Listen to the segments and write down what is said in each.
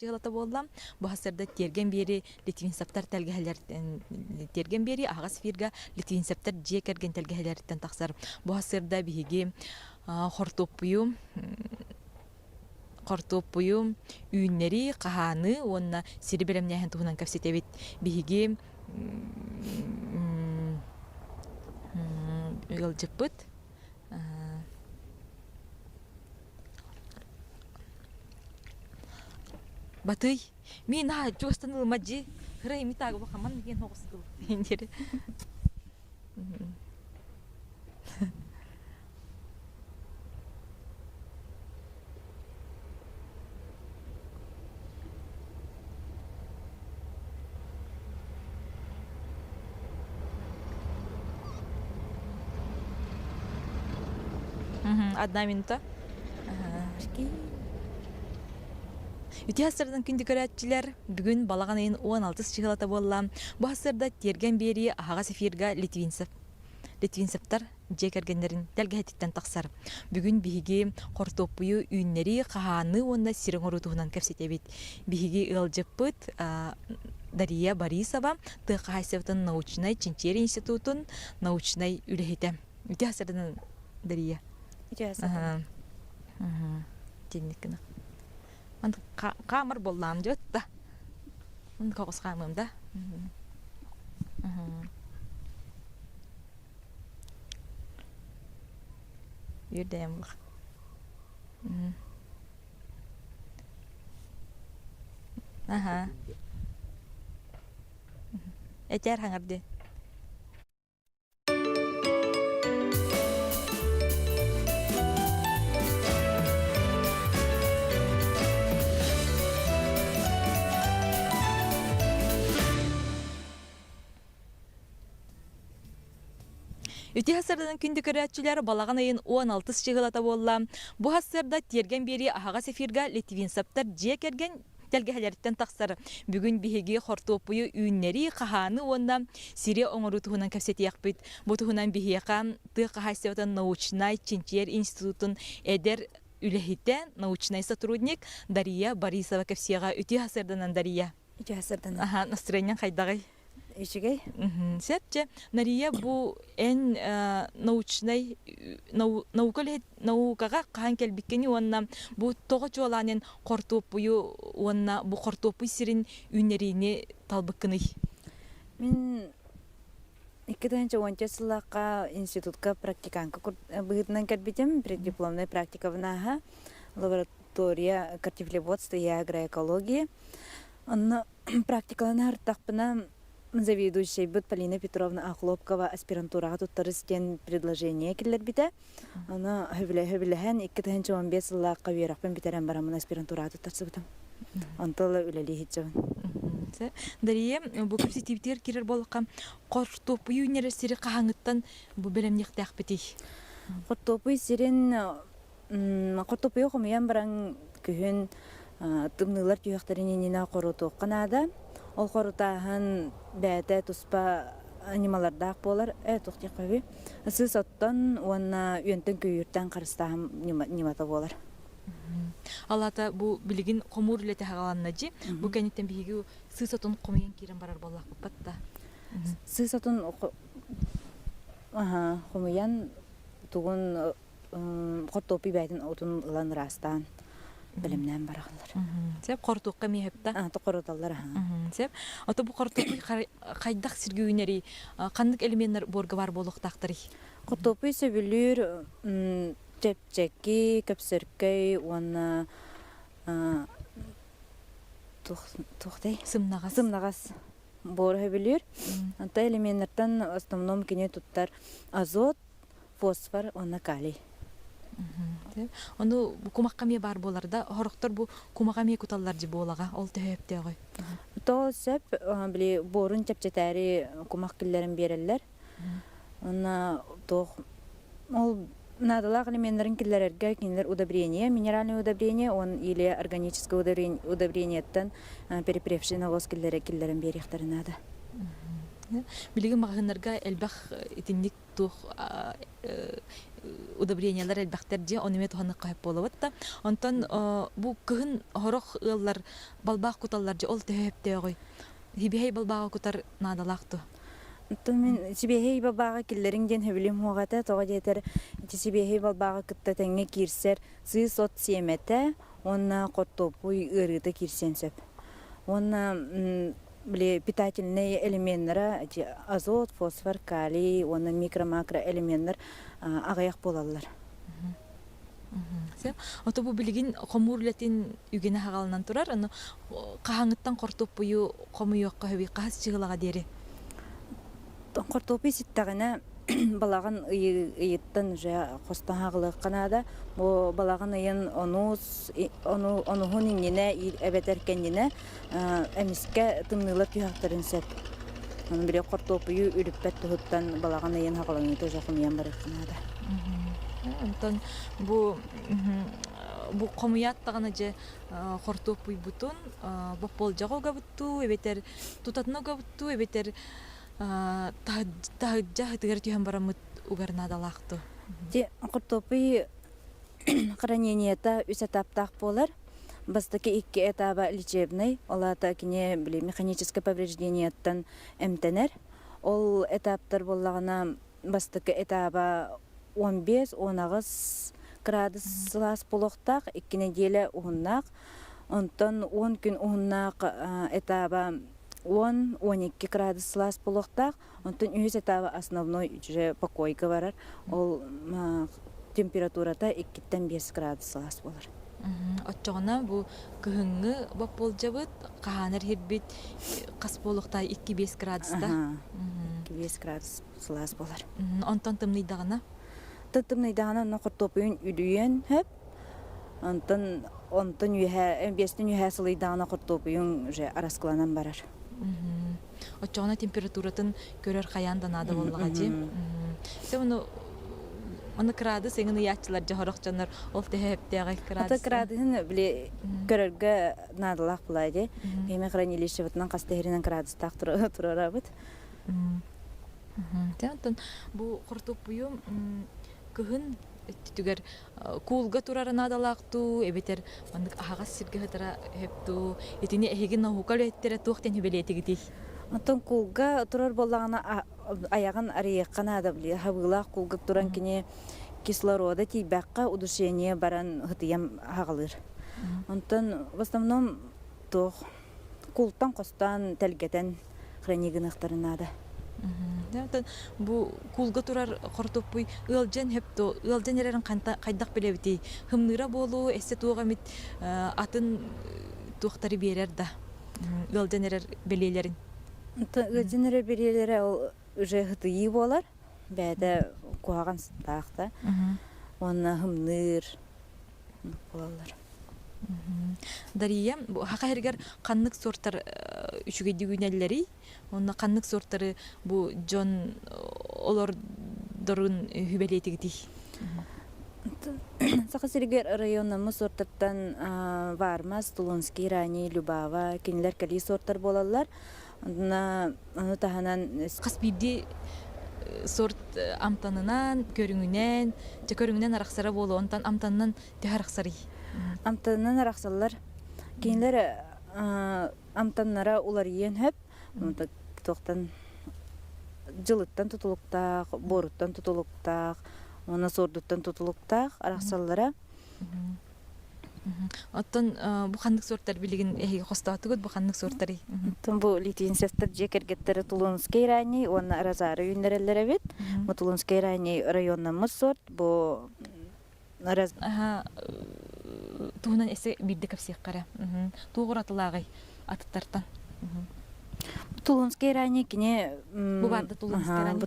Чыгалата боллам. Бу хасырда терген бери Литвинцептер телгәһәләрдән терген бери агас фирга Литвинцептер жекерген телгәһәләрдән таксар. Бу хасырда биһиги хортопую картопую үйнери каханы онна сири белемнәһен туһунан кәпсетебит биһиги ылжыппыт Батый, мен жостаныл маджи, храй митага бахаман ген хоғыстыл. Ендері. Одна минута. Үте асырдан күнді көрәтчілер бүгін балаған айын 16 чығылата боллам. Бұл асырда терген бері ағаға сефирға Литвинцептар жекергендерін тәлгәһәттен тақсар. Бүгін биһиги қортопуyu үйнері қағаны онда сирен орутуғынан кәпсетебет. Биһиги ылжыппыт Дария Борисова ТХСФтың научный Чинчери институтын научный үлехете. Үте асырдан Дария. Үте асырдан. Тенникіні. Мен камыр боллам жотта. Мен қоғыз қамымда. Юрдем бұл. Әтер хаңарды. Үте хасырдан күнді көрәтчілер балаған айын 16 чығылата болла. Бұ хасырда терген бері ағаға сефирға Литвинцептер жекерген тәлгәһәләрдән тақсар. Бүгін биһиги хортопуyu үйнери қаханы онда сире оңырутуғынан кәпсетияқ бит. Бұ туғынан биһиға ТХСФтың научный Чинчер институтын әдер үләхите научный сотрудник Дария Борисова кәпсияға. Үте хасырдан Дария. Үте хасырдан. Настроениен қайдағай? Ишигей. Сәпче, Нария бу эн научный наукага кахан келбиккени онна бу тога чоланен кортопую онна бу кортопуй сирин үнерини талбыккыны. Мен 2010 сыллакка институтка практиканка быгытынан келбитем, преддипломный практика внаха, лаборатория картифлеводства и агроэкологии. Онна практикаланы артакпына заведующая будет Полина Петровна Ахлопкова аспирантураға туттары стен предложение келер бите. Она хөвіліген 2015 сыллаққа верақпен битерен барамын аспирантураға туттарсы бітім. Антылы үлелі хитчавын. Дария, бұл көпсетивтер керер болыққа қортопы үйнерестері қағаңыттан бұл бөлемнеқті ақпетей? Қортопы сирен қортопы оқымайан баран күйін тымнылар түйіқтеріненена қороту қанада. Ол қорытағын бәді тұспа анималардақ болар, тұқтек қөбі. Сыз оттан, оны үйентін көйірттен қарыстағын немата болар. Алата бұл білігін қомур үлеті ғаланына жи, бұл кәнеттен бейгі сыз оттан қомайын керен барар болақ бұппатта. Сыз оттан қомайын тұғын қортопи бәйтін отын ұлан растан. Білімнен барағылар. Сәп, қортуққа мейіпті? Қорыталар. Сәп, аты бұл қортуқы қайдақ сіргі үйнері қандық элементтер борғы бар болуқтақтыры? Қортуқы сөбілер чәп-чәкки, көпсіркей, оны тұқтай? Сымнағас боры өбілер. Анта элементтерден основном кене тұттар азот, фосфор, оны калий. Оны кумаққаме бар боларда, хорықтар бұл кумаққаме күталар жи болаға, ол төхөпте ғой. Тол сөп, борын чәпчетәрі кумақ кіллерін берелер. Оны ол надалақ элементтерін кіллерерге кенелер удобрение, минеральное удобрение, он или органическое удобрениеттен перепревший навоз кіллерін беректері нады. Билиги магыннарга элбах итинник тух удобрениялар элбахтер же онеме туханны кайып болобот да. Онтон бу кыһын хорох ыллар балбаах куталлар же ол төһөптөгөй. Хибихей балбаага кутар наадалаакту. Мен сибехей бабага киллериңден хөбүлүм хугата тога жетер сибехей бабага кытта теңге кирсер сы сот семете онна коттопуй ырыта кирсен сөп. Онна биле питательные элементтер азот, фосфор, калий, онна микро-макро элементтер агаяк болалар. Ото бу билигин комурлетин үгене хагалынан турар, аны кахаңыттан кортопуй комуйокка хөби кас чыгылага дери. Кортопуй ситтагына балаган ыйыттан же хостан хагылы канада бу балаган ыйын онуһун иңине эбетеркеннине эмиске тымнылар түйактарын сеп. Аны бире кортопуй үрүппет туһуттан балаган ыйын хагылын төжөкүмян бар канада. Онтон бу комуяттагына же кортопуй бутун бопол жагога бутту, эбетер тутатнога бутту, эбетер тахыджа тыгар түйен барамыт угарнадалаакту. Де кортопуй хранениета үс этаптах болар. Бастыки 2 этаба лечебный, олата кине биле механическое повреждениеттан эмтенер. Ол этаптар боллагына бастыки этаба 15-19 градус Celsius болохтак 2 неделя угуннак. Онтон 10 күн угуннак этаба 10-12 градус Celsius болохтак. Онтон үз этабы основной уже покойка барар. Ол температурата 2-5 градус Celsius болар. Отчоғына бу кыһыңы бап болжабыт, каханыр хирбит кас болохтай 2-5 градуста. 2-5 градус Celsius болар. Онтон тымныйдағына? Тымныйдағына оны кортопуйын үлүйен хөп. Онтон бестен үйә сылыйдағына кортопуйын уже араскыланан барар. Отчоғына температуратын көрер қаяндан ады боллаға же. Оны градус еңін ұятчылар жағырық жанар ол тәхептеғай градусы. Ата градусын біле көрерге надылақ бұлайды. Кейме хранилище бұтынан қастығырынан градустақ тұрар бұд. Бұл құртып бұйым күхін түгер кулга турары надалақту, әбетер ағас сірге ғытыра әпту, етіне әйген науқал әттері туқтен хүбелеті кетей. Антон кулга турар боллағына аяғын арияққан ада біле, хабылақ кулга туран кене кислорода тейбәққа удушение баран ғытыям ағалыр. Антон в основном култан қостан тәлгетен хранигін ақтарын ада. Бу кулга турар кортоп буй ылжен хепто ылжен ерен кайдак белебити хымныра болу эссе тугамит атын туктары берер да ылжен ерер белелерин ылжен ерер белелери ол уже хытыйы болар бәдә куаган стакта онна хымныр болалар. Дария бу хакайргар каннык сорттар үчүгө дигүнелleri онна каннык сорттары бу жон олордорун хүбелетигити. Сахасиргер районумуз сорттардан Вармас, Тулунский, Рани, Любава, кинилер кали сорттар болалар. Аны таханан каспиди сорт амтанынан көрүңүнөн же көрүңүнөн араксара болу онтан амтанынан төхараксары. Амтаннан араксалар кинилер амтаннара улар иен хөп тоқтан жылыттан тутулуктак, боруттан тутулуктак, оны сордуттан тутулуктак араксаллара. Оттон бу кандык сорттар билигин хостатыгыт бу кандык сорттары. Бу Литвинцевтер жекергеттери Тулунский районы, оны Аразары үйнерелер бит. Бу Тулунский районы районумуз сорт, бу туһунан эсе бирде капсыйккара. Тугуратылагай атыттартан. Тулунский районы кине бу барды Тулунский районы.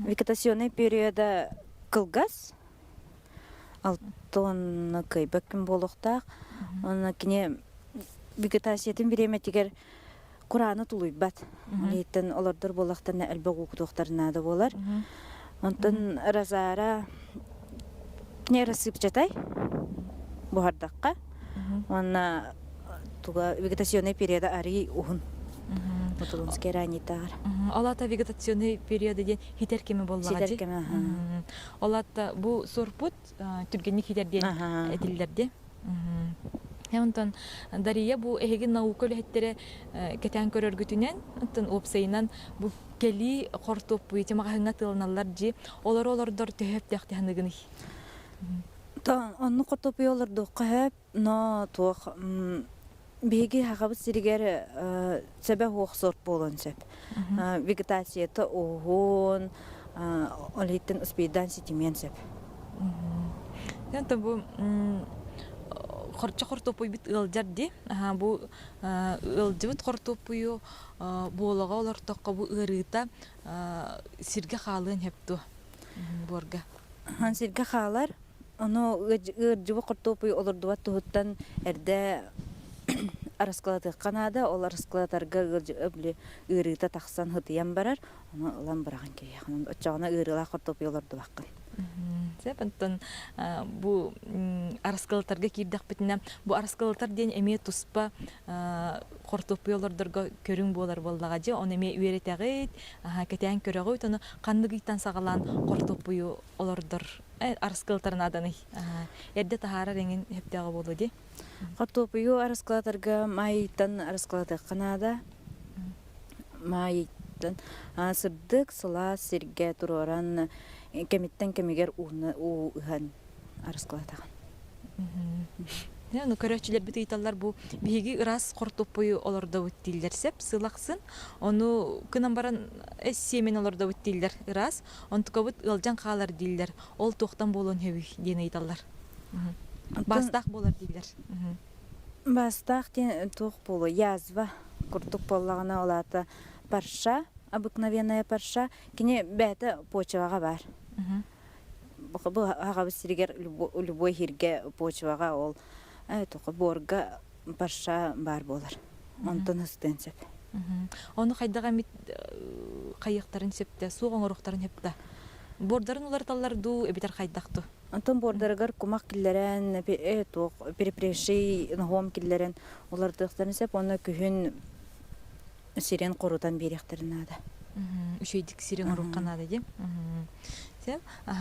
Вегетационный периода кылгас. Алтон кайбакын болохтак. Оны кине вегетациятын биреме тигер Кураны тулуйбат. Лейтен олордор болактан әлбәг укутуктарына да болар. Онтон Разара не рассыпчатай бухардакка. Онна туга вегетационный периода ари ухун. Утулунский ранитар. Олата вегетационный периоды ден хитер кеме боллага жи. Ситер кеме, Олата бу сорпут түргенник хитер ден этиллерде. Онтон Дария бу эхеген наука өлөһеттере кетен көрөргүтүнен онтон опсайынан бу кели кортоп буйте магахыңа тылналар жи олордор төһөп тахтыгыны. Та онну кортоп йолорду кап, но туох беги хагабы сиригер себе хуох сорт болон сеп. Вегетацията огон олиттен успейдан ситимен сеп. Онтон бу Хорча кортопуй бит ылжар ди. Бу ылжыбыт кортопую болага олортокко бу ырыта сирге халын хепту борга. Хан сирге халар, оно ыржыбы кортопуй олордуа туһуттан эрде араскалаты Канада, ол араскалатарга ырыта тахсан хытыян барар, оно ылан бараган кея. Очагына ырыла кортопуй олорду баккан. Сепентон бу араскалатарга кирдак битинен бу араскалатар ден эме туспа кортопуйлордорго көрүң болар боллага же он эме үйретегит кетен көрөгөт оны кандыгыйтан сагалан кортопую олордор араскалатарын аданы эрде тахара реңин хептега болду ди Кортопую араскалатарга майыттан араскалаты Канада майыттан сырдык сыла сирге туроран кемиттен кемигер ухан араскалатаган. Ну көрөчүлөр бит ыйталлар бу биги ырас кортопую олордо бүттилдер сеп сылаксын. Ону кынан баран семен олордо бүттилдер ырас. Онтукабыт ылжан каалар дилдер. Ол токтан болон хөбү дени ыйталлар. Бастак болар дилдер. Бастак ден тох болу язва куртук боллагана олата парша, обыкновенная парша, кине бәте почвага бар. Бу агабы сиригер любой хирге почвага ол тоқы борга парша бар болар. Онтон ыстын сеп. Оны кайдага мит кайыктарын септе, суу оңоруктарын хепте. Бордарын улар таллар ду эбитер кайдакту. Антон бордарыгар кумак киллерен перепреши нохом киллерен улар тыктарын сеп, оны күһүн сирен корутан беректерин ада. Үшөйдик сирен орукканады ди.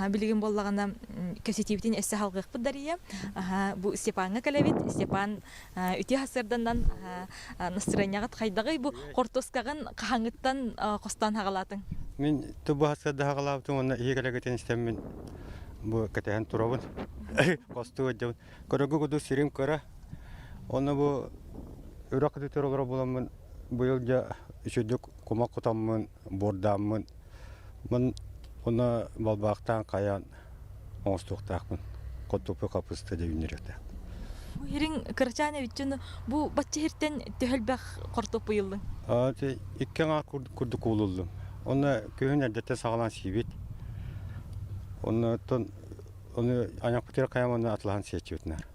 Билген боллагана көсетибитин эссе халгыкпы Дария. Бу Степанга келебит. Степан үти хасырдандан настроениягат кайдагы бу кортоскаган кахаңыттан костан хагалатын. Мен тубу хасырда хагалаптым, оны ийгелегетен истеммен бу кетен турабын. Косту өдөн. Көрөгү гуду сирен кара. Оны бу үракты туралар боламын. Быйыл жа үшөдүк кумак кутаммын, бордаммын. Мен оны балбактан каян оңстуктакмын. Коттупу капысты деп үнөрөтө. Бу хирин кырчаны үчүн бу бачча хиртен төхөлбөк кортоп быйылдың. Иккен курдук улулдум. Оны көһүн әдәттә сагалан сибит. Оны аяк бутер каяманы атлахан сечүтнәр.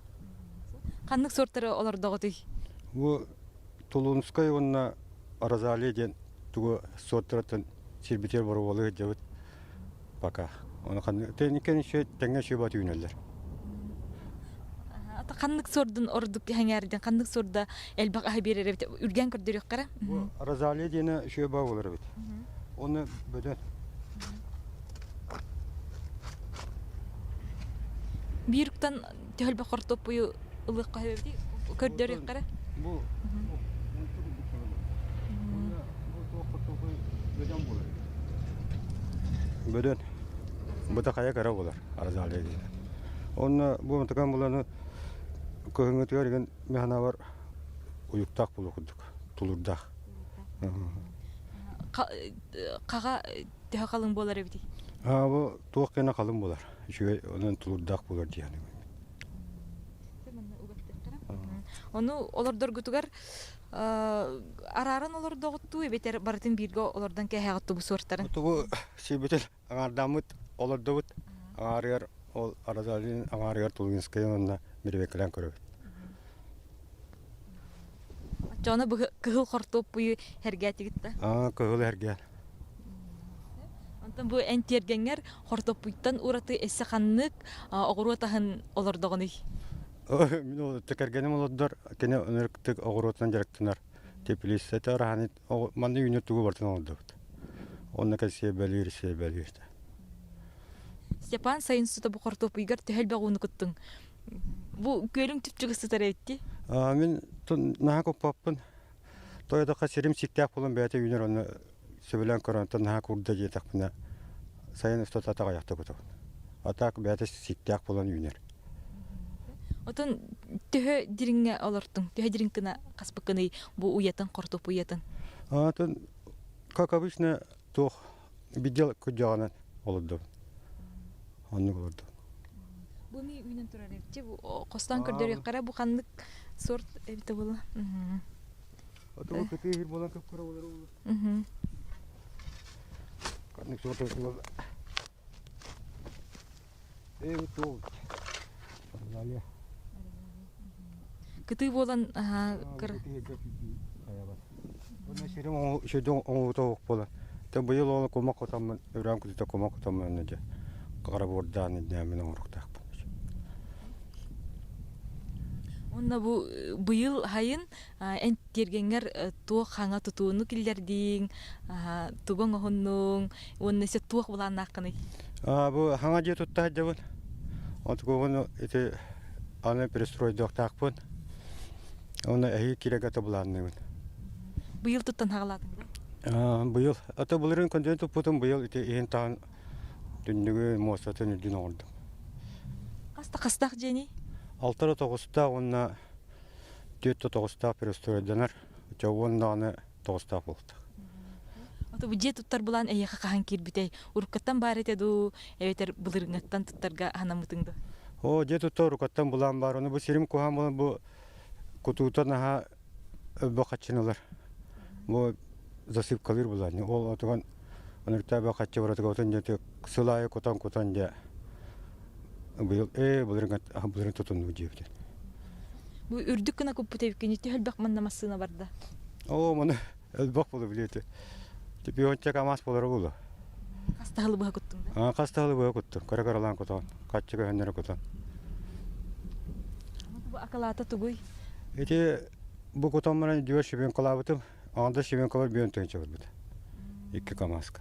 Кандык сорттары олордого түй. Бу Тулунская онна аразали ден тугу сорттарын сирбитер бар болы жабыт пока. Оны тенникен ше теңге ше бат үнелер. Ата кандык сордун ордук хаңярден кандык сорда элбак ахберер бит үргән көрдөрөк кара. Бу аразали дене ше ба болар бит. Оны бөдөн Бируктан төхөлбөк кортоп бую ылык кайбы көрдөрөк кара. Бу бөдөн бұта қая кара болар аразалы дейді. Оны бұл мұтыған бұланы көңі түгерген механа бар ұйықтақ бұл оқыдық, тұлырдақ. Қаға түхі қалың болар өбді? Бұл туық кені қалың болар. Оның тұлырдақ болар дейіні. Оны олардар күтігер арарын олар доғытту, бетер барытын бірге олардан кәй ағытты бұл сорттарын? Бұл себетел аңардамыт олар доғыт, аңарығар ол аразалын аңарығар тұлғынскай онына меребекілен көріп. Жоны күхіл қортуып бұйы әргәтігітті? Күхіл әргәт. Онтан бұл әнтергенер қортуып бұйттан ұраты әсі қаннық оғыру атағын олар доғыны? Мен ол текергенім олардар, кені өнеріктік оғыротынан жарықтынар. Teplisi tarhani o mandı yünü tuğu vartın oldu. Onunla kasiye belir. Степан сайын сута бу картопуйгар төһөл багууну куттуң. Бу көлүң түпчүгүсү таретти. Мен наha kopapın. Toyda kasirim siktak bulun beyte yünür onu söbülen koronta naha kurda jetak buna. Sayın üstad atağa ayakta kutu. Atak beyte siktak bulun yünür. Отон төһө дириңе олортуң. Төһө дирин кына каспыкыны бу уятын картоп уятын. Атын, как обычно, то видел кудяна олуду. Он олуду. Бу ми үйнөн турар эпчи. Бу костан көрдөрү кара бу ханнык сорт эбите була. Аты бу кетир болан көп кара болар болу. Канык сорт болу. То. Далее. Кыты болан кыр. Оны шерем шөдөн оңуто болу. Та быйыл оны комак отамын, өрән күтүтө комак отамын неде. Кара бордан немен оңруктак. Онна бу быйыл хайын эн тергенгер туох хаңа тутууну киллердиң, тугон охоннуң, онна се туох булан акканы. Бу хаңа же тутта жабын. Отгону эти аны перестройдок такпын. Оны эһи кирегата буланнын. Быйыл туттан хагалатың да? Быйыл ата булырын көндөн тупутум быйыл эти эн таан дүндүгү мосатын дүн орду. Кастак жени? Алтара тогуста онна төттө тогуста перестройданар. Жауынданы тогуста болду. Ото бу же туттар булан эйяка кахан кирбитей. Уруккаттан бар этеду, эбетер булырыңаттан туттарга ханамытыңды. Же туттар уруккаттан булан бар. Оны бу сирим кухан болан бу кутуутан аха бакачыналар. Бу засыпкалыр булан. Ол отуган онурта бакачы баратыга отун жете сылайы кутан же. Быйыл булырын тутунду жебитен. Бу үрдүк кына көп бүтебиккени төлбак мандамасына барда. Маны элбак болу билети. Типионча камас болор болу. Кастагылы бага куттуң да? Кастагылы бага кутту. Каракаралан кутан. Каччыга хеннере кутан. Бу акалата тугуй. Эти бу кутан менен жөө шибен калабытым. Анда шибен калар бүйөн төнчө болбут. 2 камаска.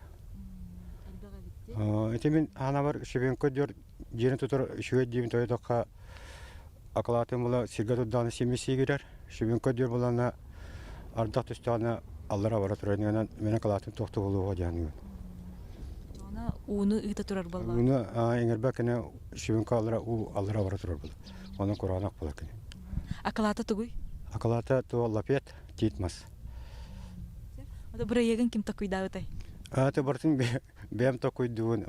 Эти мен ана бар шибен көдөр жерин тутур шүөт дебин тойдокка акалатым була сиргату даны семиси кирер. Шибен көдөр булана ардак түстана аллара бара турганынан мен акалатым токту болууга жаныгын. Она уну ыта турар болла. Уну эңербекене шибен калара аллара бара турар болу. Оны куранак бола кене. Акалата тугуй? Акалата то лапет титмас. Ото бир егин ким такуйдабытай? Аты бартын бем такуйдуун.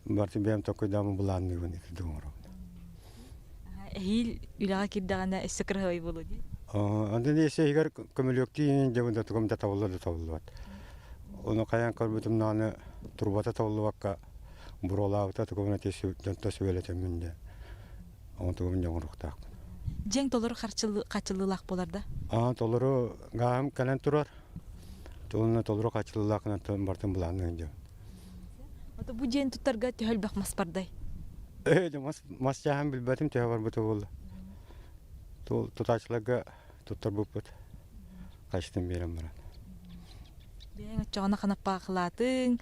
Бартын бем такуйдамы буланныгын эти думару. Эхил үлага кирдагана эссекрахой болу ди? Анда эсе егер көмөлөктү жабында тугамда табылат. Оны каян көрбүтүм наны турбата табылбакка буролабыта тугамна тесү жонто сөбөлөтөм менде. Оны тугам жоңуруктак. Жең толору качылылак боларда? Толору гам канан турар. Толуна толору качылылакынан бартын буланныгын жаб. Ото бу жең туттарга төлбак маспардай? Мас жаһан билбетим тәбәр бу тул. Тутачларга туттар бупут. Качтым берем бара. Бең чагына канап бакылатың,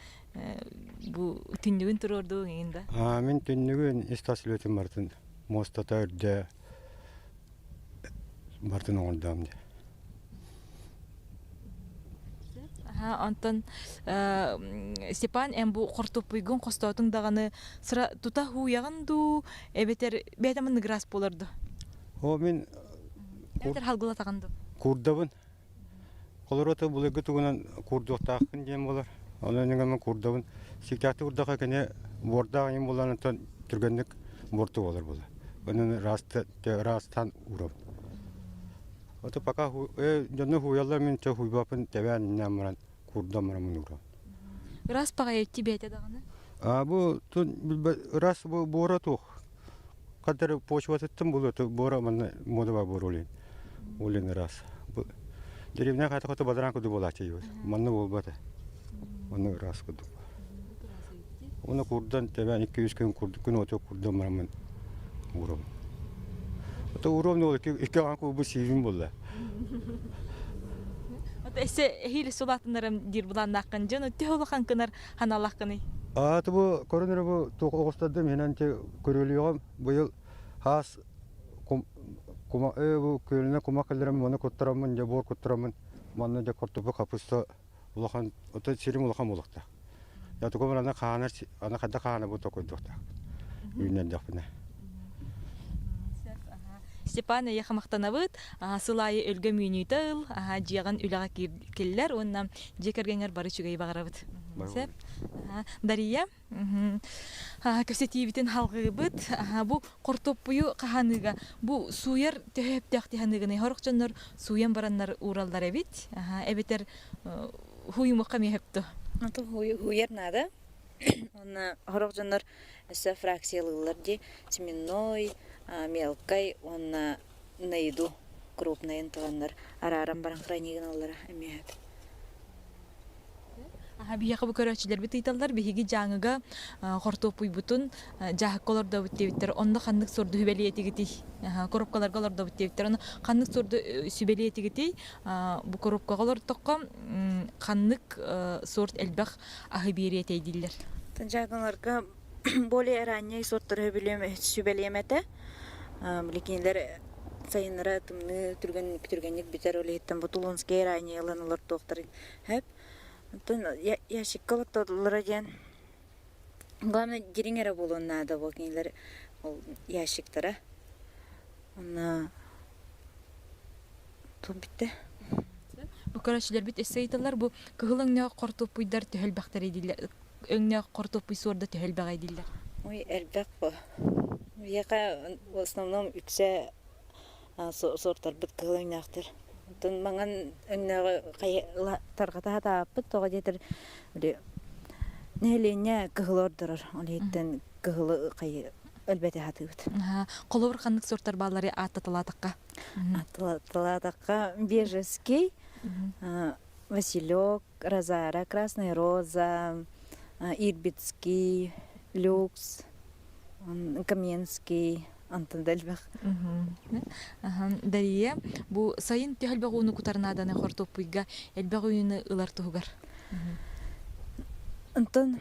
бу түндүгүн турордуң инде. Мен түндүгүн истаслетим бартын. Мостата үрдө бартын оңдамды. Антон Степан эмбу кортопуйгун костотуң даганы сыра тута хуяганду эбетер бетамын грас болорду. Мен Эбетер халгыла таганду. Курдабын. Колорота булыгы тугунан курдуктакын дем болар. Анан мен курдабын. Сиктакты курдака кене борда ем боларын түргөнлүк борту болар була. Анын растан урап. Ото пока жонно хуялар мен чо хуйбапын тебен намран курдамран урап. Грас пага эти бете даганы. Бу раз бу бора тух. Кадер почватыттым булу бора мен модова боролин. Олен раз. Деревня ката бадран куду болачы юз. Манны болбата. Оны раз куду. Оны курдан тебен 200 күн ото курдамран урап. Ото уровне ол iki anku bu sivim bolla. эсе хил сулатынарым дир буланнаккын жөн өттөөлакан кынар ханалаккыны. Аты бу коронер бу тоқостады менен те көрөлүгөм быйыл хас кума бу көлүнө кума кылдырам мону коттурамын же бор коттурамын манны же кортупу капуста улахан ото сирим улахан болукта. Я тугу ана ханар ана кадда хана бу токойдукта. Үйнен жакпына. Степан яхамактанабыт, сылайы өлгө мүнүйтыл, жияган үлага келлер, онна жекергеңер бары чүгей багарабыт. Сеп. Дария, көсетибитин халгыбыт, бу кортоппую каханыга, бу суяр төһөп тахтыханыгыны хорокчоннор суян бараннар уралдар эбит. Эбетер хуймукка мехепто. Аты хуяр нада. Онна хорокжоннор эсэ фракциялылар ди семенной, мелкой, онна найду крупный интуаннар арарам баран хранигналар эмеп. Бияқы көрөчүлөр бит ыйталлар биһиги жаңыга хортопуй бутун жаһак колордо бүттебиттер онда ханнык сорду хүбелиетигити коробкалар колордо бүттебиттер оны ханнык сорду сүбелиетигити бу коробкалар токко ханнык сорт элбах ахы бириетей диллер. Танжаганларга более ранее сорттар сүбелемете биликинлер сайынара тымны түргенник битер олеттен бутулонский ранее ланалар доктор хеп. Ящик колоттолар ден. Главное дереңере болуун надо бокинлер ол ящиктара. Она тумбитте. Бу көрөчүлөр бит эсейталар бу кыгылыңна кортопуйдар төһөлбактар идилер. Өңнө кортопуй сорда төһөлбагай диллер. Ой, элбек бу. Яка в основном үксе сорттар бит кыгылыңнактыр. Тон манган өңнө таргата тааппыт тога жетер биле нелене кыгылордор олеттен кыгылы кай элбете хатыбыт. Коловур ханнык сорттар баалары аттаталатакка. Аттаталатакка бежеский, Василек, Розара, Красная роза, Ирбитский, Люкс, Каменский, Антон Дельбах. Дария, бу сайын төһөлбөгүнү кутарнаданы хортопуйга элбөгүнү ылартуугар. Антон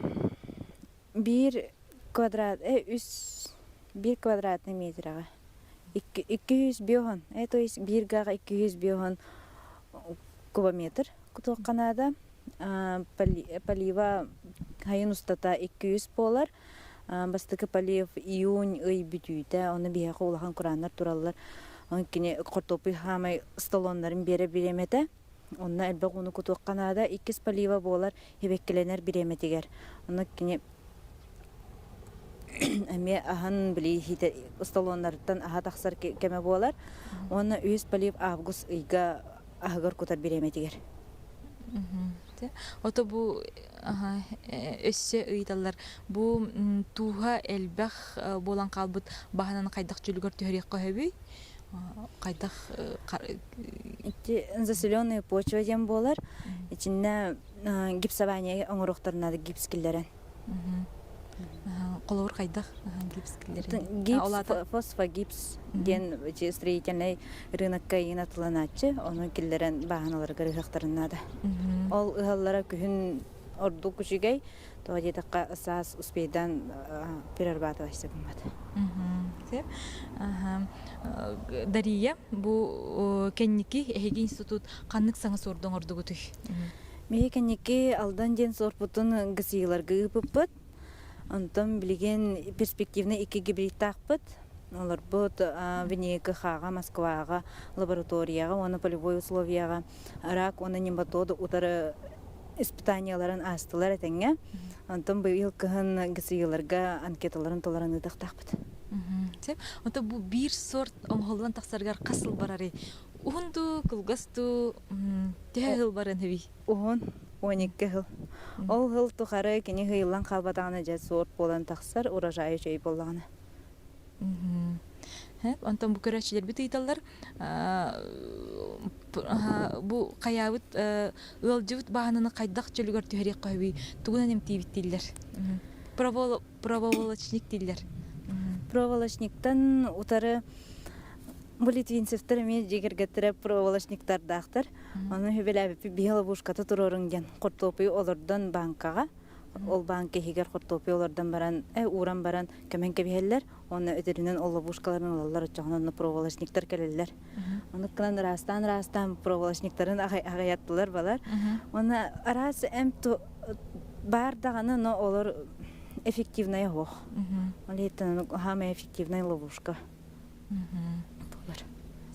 bir квадратный метрага 200 биохон, то есть 1 гага 200 биохон кубометр кутукканада полива хайын устата 200 болар. Бастыкы полив июнь ый бүтүйдө оны бияка улахан кураннар тураллар. Онкине кортопуй хамай столоннарын бере биремете. Онна элбек уну кутукканада 2 полива болар хебеккеленер биреметигер. Онкине эме ахан били хите столоннардан аха таксар кеме болар. Онна 100 полив август ыйга ахагар кутар биреметигер. Ото бу өссө ыйталлар бу туха элбах болан калбыт баханан кайдак жүлгөр төһөрөк көбүй кайдак заселенная почва дем болар ичинде гипсование оңорокторуна гипскиллерен колор кайдак гипскиллерен гипс фосфогипс ден строительный рынокка инатыланачы оны киллерен баханалар гырыктарынада ол ыгаллара күн орду күчүгей тоодетакка саас успейдан перерабатывать болмат. Дария бу кенники эхиги институт каннык саңа сордоң ордугутуй. Меге кенники алдан ден сорпутун гысыйлар гыпыппыт. Антон билген перспективный 2 гибрид такпыт. Олар бут Венекахага, Москвага, лабораторияга, оны полевой условияга, рак, оны нематоды утары испытанияларын астылар этенге. Антон быйыл кыһын гысыйларга анкеталарын толарын тактакпыт. Онта бу бир сорт оңголдан таксаргар касыл барары. Ухунду, кылгасту, тәһыл барын хеби. Ухун 12 жыл. Ол жыл тухары кини хыйлан калбатагына же сорт болан таксар урожай жей болганы. Онтан бу көрөчүлөр бит ыйталлар бу каябыт ылжыбыт баананы кайдак жөлгөр төһөрөк көбүй тугунан эмтибит диллер. Проволочник диллер. Проволочниктан утары Бу литвинцевтер мен жигергеттер проволочниктар дактар. Аны хөбеләбеп биологушката турорун ген. Кортопый олордан банкага. Ол банка хигер кортопый олордан баран, уран баран көмен кебеллер. Оны өтөрүнөн олобушкаларын алалар чагынан проволочниктар келелер. Аны кынан растан проволочниктарын агаяттылар балар. Оны арасы бар даганы, но олар эффективная хох. Олейтен хаме эффективная ловушка.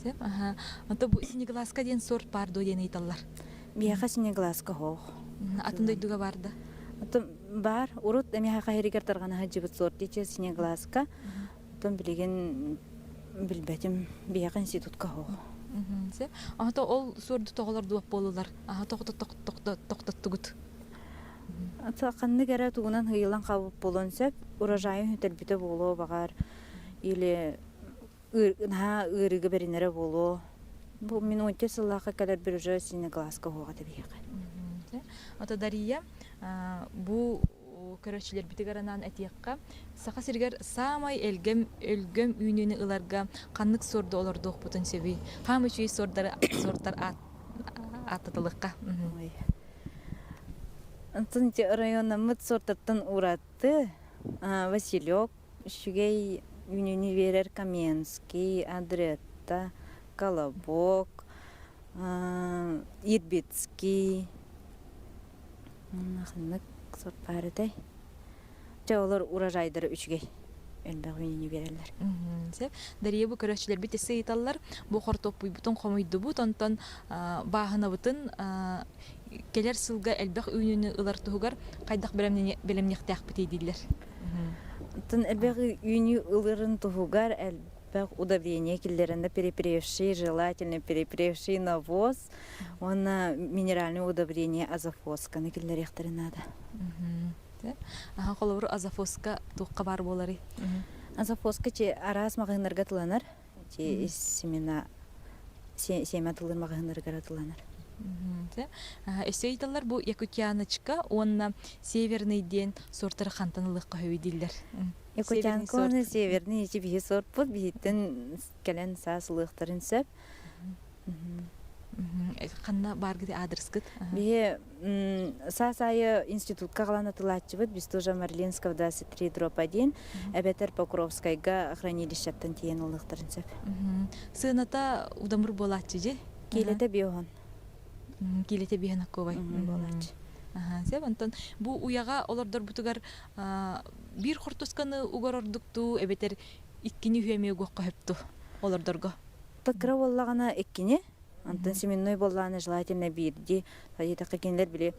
Сеп, аха. Ото бу синегласка ден сорт бар до ден айталлар. Бияха синегласка хох. Атын дойдуга барды. Ото бар, урут эми хайригер таргана хаҗибыт сорт диче синегласка. Тон билеген билбетим бияха институтка хох. Сеп, ото ол сорду тоголор дуап болулар. Аха токтоттугут. Ото канны гәрә тугунан хыйлан кабып болон сеп, урожайы хөтелбите боло багар. Или ырыгы беринере боло. Бу мен 10 сыллакка калар бир уже синегласка хога деп бияка. Ото Дария, бу көрөчүлөр битигаранан этиякка сака сиргер самай өлгөм үйнүнү ыларга каннык сорду олордук бутун себи. Хам үчүй сорттар ататылыкка. Антон районнамыт сорттан уратты. Василек, Шугей, Универ Каменский, Адретта, Колобок, Ирбитский. Нахнак сорт барыдай. Жаулар урожайдары үчгей. Элбек универлер. Дария бу көрөчүлөр бит сейталлар бу кортопуй бутун комойду бут онтон баахына бутун келер сылга элбек үйнүнү ылартуугар кайдак белемнехтак битейдилер. Тын элбек үйнү ылырын тугугар элбек удобрение киллеринде перепревший, желательно перепревший навоз, она минеральное удобрение азофоска на киллерехтери надо. Аха колору азофоска туққа бар болары. Азофоска че арас магынырга тыланар, че семена семя тылыр магынырга тыланар. Эсейталар бу Якутяночка, онна северный ден сорттары хантанылыкка хөйдиллер. Якутянка оны северный ичи бихи сорт бут, бихиттен келен саасылыктарын сөп. Қанна баргыды адрескіт? Бихи саасайы институтка қалана тылатчыбыт, біз тоже Марлинсков 23/1, әбетер Покровскайга хранилищаттан тиен улықтарын сөп. Сыната удамыр болатчы же? Келете биохон. Келете биһен акковай Болатчы. Сеп антон бу уяга олордор бутугар бир хортусканы угорордукту эбетер иккини хүеме гокка хөптү олордорго. Такра боллагана эккини, антон семенной боллагана желательно бирди, файда кекенлер биле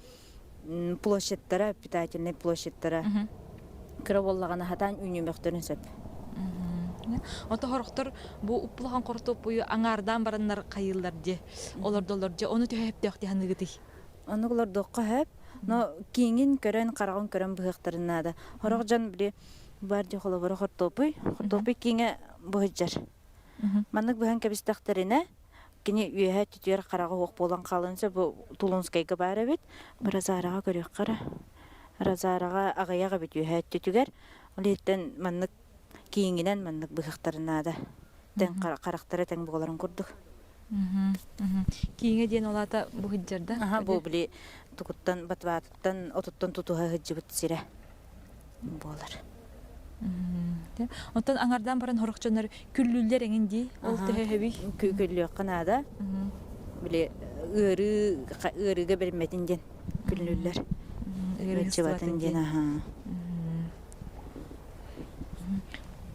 площадьтара, питательный площадьтара. Кра боллагана хатан үнүмөктөрүн сөп. Ото хорохтор бу уплаган кортоп буyu аңардан бараннар кайыллар же, олордолор же, оны төһөптөктү ханыгыты. Онулар докка хэп, но кийин көрөн караган көрөн быхтарынада. Хорох жан биле бар же холобор кортопуй кийин быжар. Маннык быхан кебистактарына кини үйе түтөр карага ок болан калынса бу Тулунскайга бара бит, Разарага көрөк кара. Разарага агаяга бит үйе түтүгөр. Олеттен маннык кийингинен маннык быхтарынада. Тен карактары тең боларын көрдүк. Кийинге ден олата бу хыджарда. Аха, бу биле тукуттан батваттан отуттан тутуга хыджыбыт сире. Болар. Онтон аңардан баран хорокчонор күллүллер эңинди, ол төһөбүй. Күллү канада. Биле ырыга берметинден күллүллер. Ырыгчыбатын ден аха.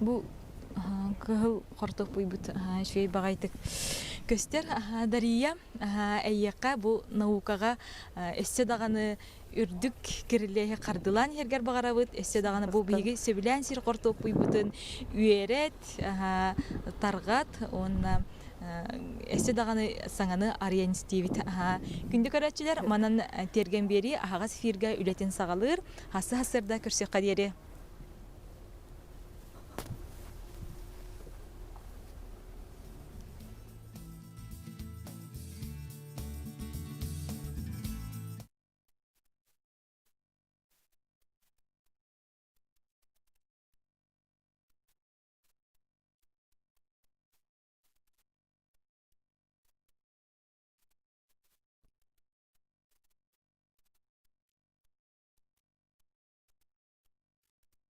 Бу кыл кортоп буйбут швей багайтык көстер Дария әйяка бу наукага эссе даганы үрдүк кирилеге кардылан ергер багарабыт эссе даганы бу биги сөбүлән сир кортоп буйбутун үйерет таргат онна эссе даганы саңаны Ариен Стивит күндү көрөчүлөр манан терген бери агас фирга үлетен сагалыр хасы хасырда көрсөк кадери